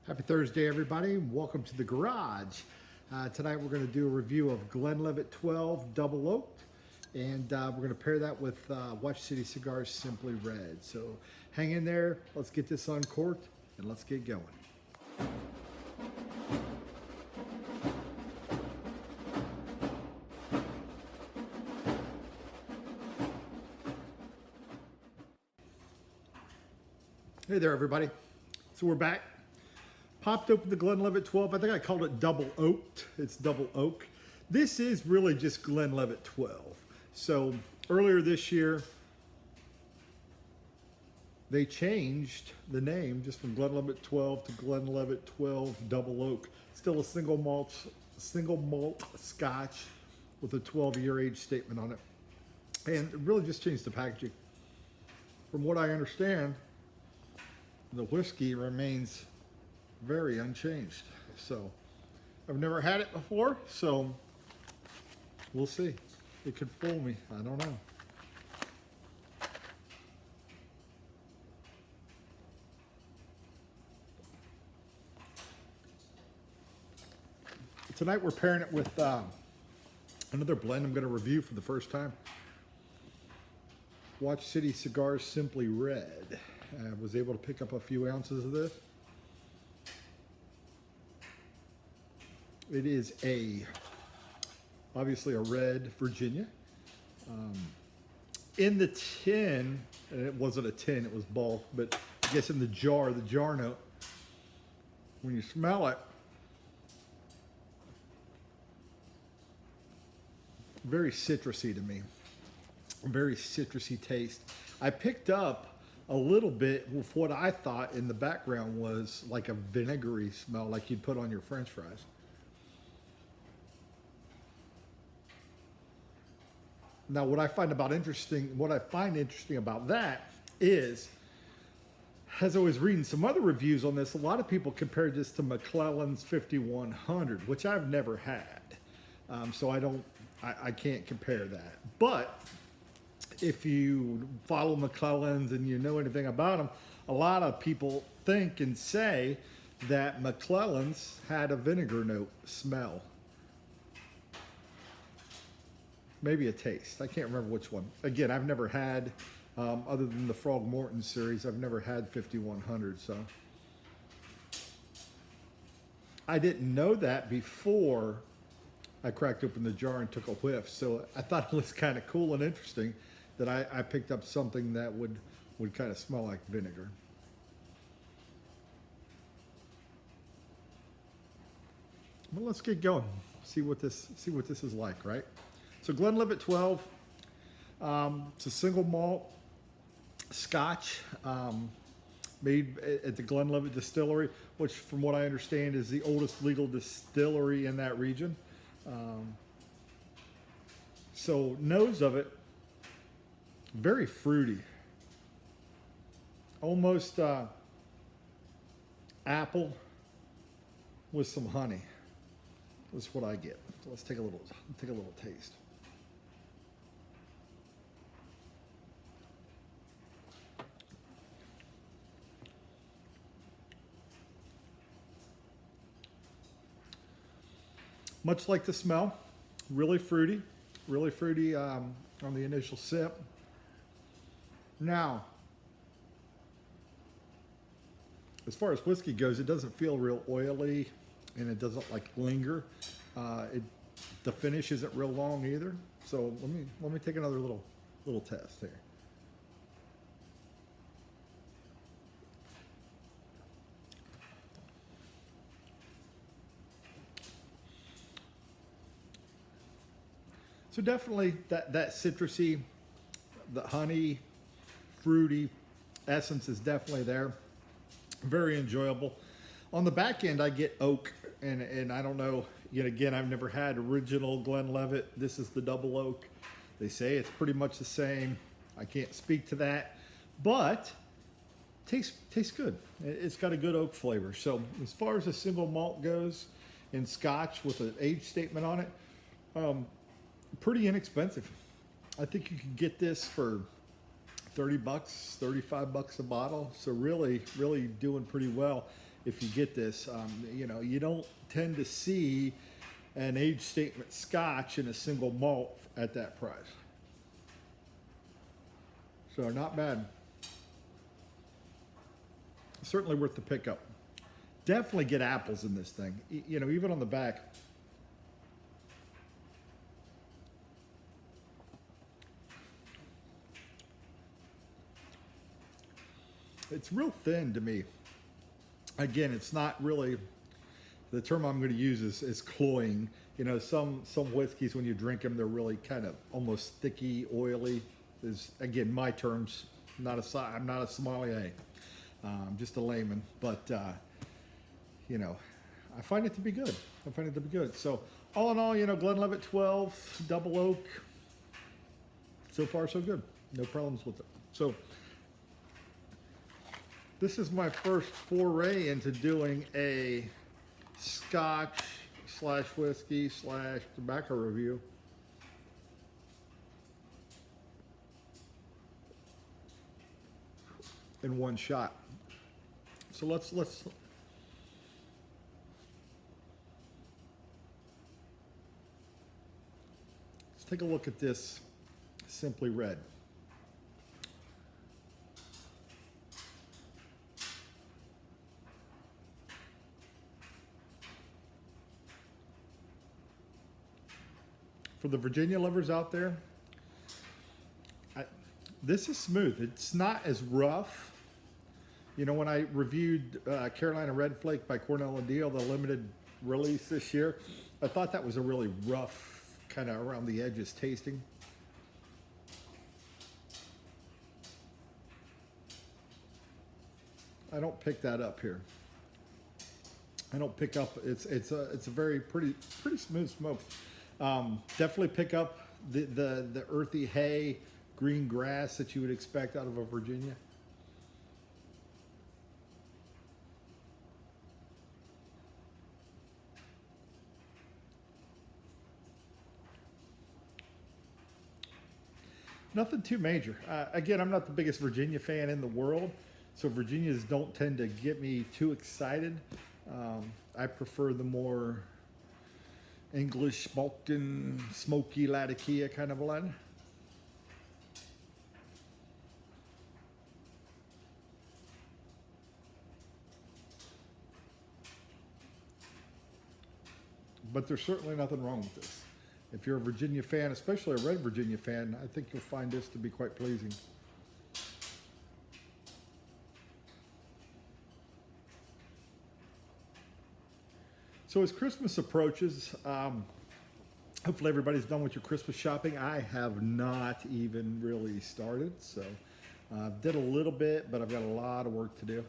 Happy Thursday, everybody. Welcome to the garage. Tonight we're going to do a review of Glenlivet 12 Double Oaked, and we're going to pair that with Watch City Cigars Simply Red. So hang in there, let's get this uncorked, and let's get going. Hey there, everybody. So we're back. Popped open the Glenlivet 12. I think I called it double oaked. It's double oak. This is really just Glenlivet 12. So earlier this year, they changed the name just from Glenlivet 12 to Glenlivet 12 Double Oak. Still a single malt Scotch with a 12-year age statement on it. And it really just changed the packaging. From what I understand, the whiskey remains very unchanged. So I've never had it before, so we'll see. It could fool me. I don't know. Tonight we're pairing it with another blend I'm going to review for the first time. Watch City Cigars Simply Red. I was able to pick up a few ounces of this. It is obviously a red Virginia. In the tin, and it wasn't a tin, it was bulk, but I guess in the jar note, when you smell it, very citrusy to me. Very citrusy taste. I picked up a little bit with what I thought in the background was like a vinegary smell, like you'd put on your French fries. Now, what I find interesting about that is, as I was reading some other reviews on this, a lot of people compared this to McClelland's 5100, which I've never had. So I can't compare that. But if you follow McClelland's and you know anything about them, a lot of people think and say that McClelland's had a vinegar note smell. Maybe a taste. I can't remember which one. Again, I've never had, other than the Frog Morton series, I've never had 5100, so. I didn't know that before I cracked open the jar and took a whiff, so I thought it was kind of cool and interesting that I picked up something that would kind of smell like vinegar. Well, let's get going. See what this is like, right? So Glenlivet 12, it's a single malt Scotch made at the Glenlivet Distillery, which from what I understand is the oldest legal distillery in that region. So nose of it, very fruity, almost apple with some honey. That's what I get. So let's take a little taste. Much like the smell, really fruity on the initial sip. Now, as far as whiskey goes, it doesn't feel real oily and it doesn't like linger. The finish isn't real long either. So let me take another little test here. So definitely that citrusy, the honey, fruity essence is definitely there. Very enjoyable. On the back end, I get oak, and I don't know, yet again, I've never had original Glenlivet. This is the double oak. They say it's pretty much the same. I can't speak to that, but tastes good. It's got a good oak flavor. So as far as a single malt goes in Scotch with an age statement on it, pretty inexpensive. I think you can get this for $30, $35 a bottle. So really doing pretty well if you get this. You know, you don't tend to see an age statement Scotch in a single malt at that price. So not bad. Certainly worth the pickup. Definitely get apples in this thing. You know, even on the back. It's real thin to me. Again, it's not really, the term I'm going to use is cloying. You know, some whiskeys, when you drink them, they're really kind of almost sticky, oily. Is, again, my terms. I'm not a sommelier. I'm just a layman. But, you know, I find it to be good. I find it to be good. So, all in all, you know, Glenlivet 12, double oak. So far, so good. No problems with it. So, this is my first foray into doing a Scotch / whiskey / tobacco review. In one shot. So let's take a look at this Simply Red. For the Virginia lovers out there, this is smooth. It's not as rough. You know, when I reviewed Carolina Red Flake by Cornell and Deal, the limited release this year, I thought that was a really rough, kind of around the edges tasting. I don't pick that up here. I don't pick up. It's a very pretty smooth smoke. Definitely pick up the earthy hay, green grass that you would expect out of a Virginia. Nothing too major. Again, I'm not the biggest Virginia fan in the world, so Virginias don't tend to get me too excited. I prefer the more English Malton, smoky Latakia kind of blend. But there's certainly nothing wrong with this. If you're a Virginia fan, especially a red Virginia fan, I think you'll find this to be quite pleasing. So as Christmas approaches, hopefully everybody's done with your Christmas shopping. I have not even really started, so did a little bit, but I've got a lot of work to do.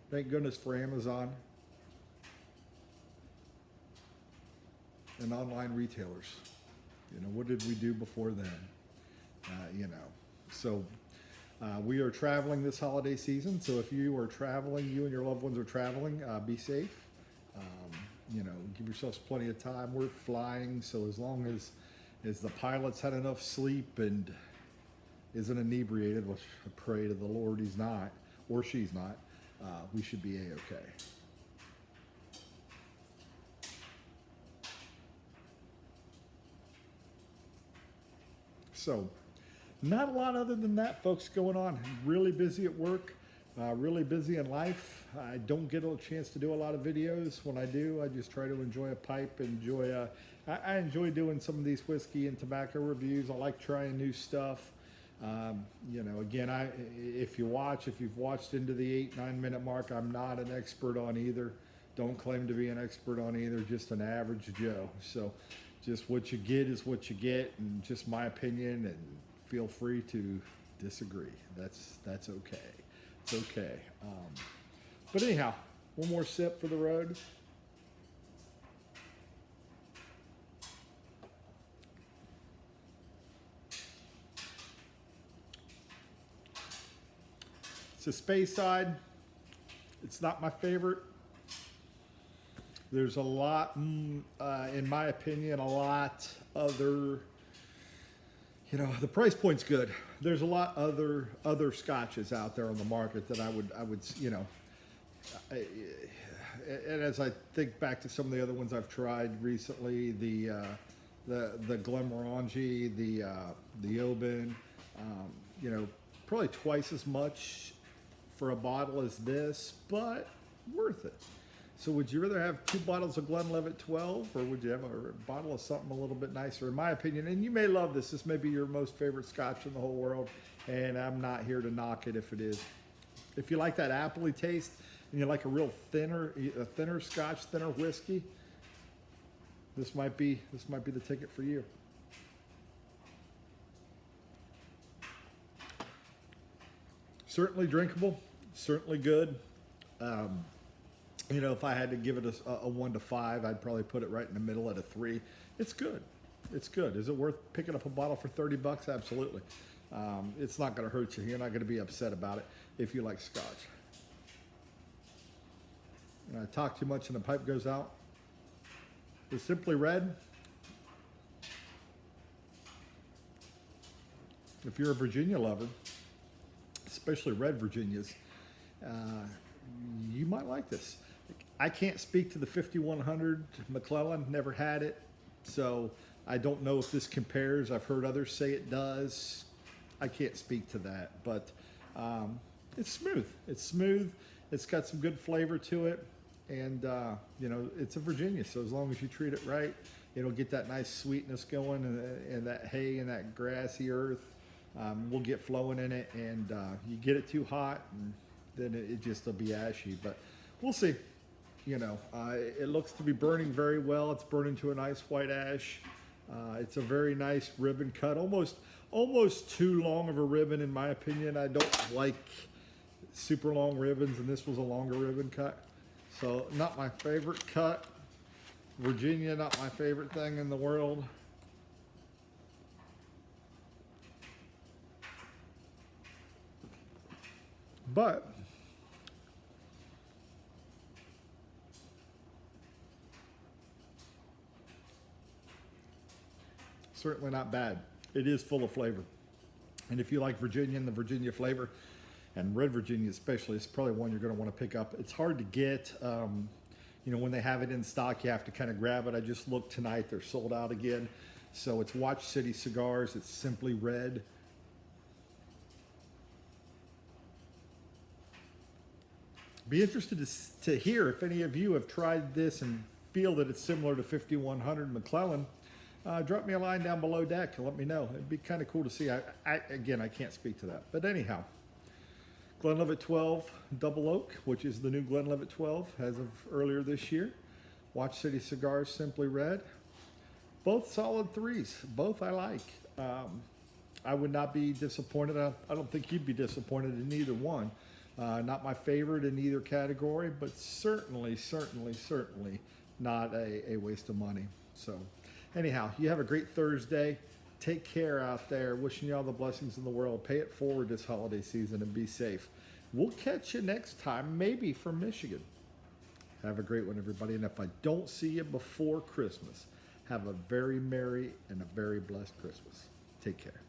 Thank goodness for Amazon and online retailers. You know, what did we do before then? You know, so we are traveling this holiday season. So if you are traveling, you and your loved ones are traveling, be safe. You know, give yourselves plenty of time. We're flying, so as long as the pilot's had enough sleep and isn't inebriated, which I pray to the Lord he's not, or she's not, we should be A-okay. So, not a lot other than that, folks, going on. Really busy at work, really busy in life. I don't get a chance to do a lot of videos. When I do, I just try to enjoy a pipe, I enjoy doing some of these whiskey and tobacco reviews. I like trying new stuff. You know, again, if you've watched into the 8-9 minute mark, I'm not an expert on either. Don't claim to be an expert on either, just an average Joe. So just what you get is what you get, and just my opinion, and feel free to disagree. That's okay. It's okay. But anyhow, one more sip for the road. It's a Speyside. It's not my favorite. There's a lot, in my opinion, a lot other, you know, the price point's good. There's a lot other scotches out there on the market that I would, you know, And as I think back to some of the other ones I've tried recently, the Glenmorangie, the Oban, you know, probably twice as much for a bottle as this, but worth it. So would you rather have 2 bottles of Glenlivet 12, or would you have a bottle of something a little bit nicer? In my opinion, and you may love this. This may be your most favorite Scotch in the whole world, and I'm not here to knock it if it is. If you like that appley taste and you like a thinner Scotch, thinner whiskey, this might be the ticket for you. Certainly drinkable, certainly good. You know, if I had to give it a 1 to 5, I'd probably put it right in the middle at a 3. It's good. It's good. Is it worth picking up a bottle for $30? Absolutely. It's not going to hurt you. You're not going to be upset about it if you like Scotch. And I talk too much and the pipe goes out. The Simply Red. If you're a Virginia lover, especially red Virginias, you might like this. I can't speak to the 5100 McClellan, never had it, so I don't know if this compares. I've heard others say it does. I can't speak to that, but it's smooth. It's smooth. It's got some good flavor to it, and you know, it's a Virginia, so as long as you treat it right, it'll get that nice sweetness going, and that hay and that grassy earth will get flowing in it, and you get it too hot, and then it just will be ashy, but we'll see. You know, it looks to be burning very well. It's burning to a nice white ash. It's a very nice ribbon cut, almost too long of a ribbon in my opinion. I don't like super long ribbons, and this was a longer ribbon cut. So not my favorite cut. Virginia, not my favorite thing in the world. But certainly not bad. It is full of flavor. And if you like Virginia and the Virginia flavor, and red Virginia especially, it's probably one you're going to want to pick up. It's hard to get. You know, when they have it in stock, you have to kind of grab it. I just looked tonight. They're sold out again. So it's Watch City Cigars. It's Simply Red. Be interested to hear if any of you have tried this and feel that it's similar to 5100 McClellan. Drop me a line down below deck and let me know. It'd be kind of cool to see. Again, I can't speak to that. But anyhow, Glenlivet 12 Double Oak, which is the new Glenlivet 12 as of earlier this year. Watch City Cigars Simply Red. Both solid 3s. Both I like. I would not be disappointed. I don't think you'd be disappointed in either one. Not my favorite in either category, but certainly not a waste of money. So anyhow, you have a great Thursday. Take care out there. Wishing you all the blessings in the world. Pay it forward this holiday season and be safe. We'll catch you next time, maybe from Michigan. Have a great one, everybody. And if I don't see you before Christmas, have a very merry and a very blessed Christmas. Take care.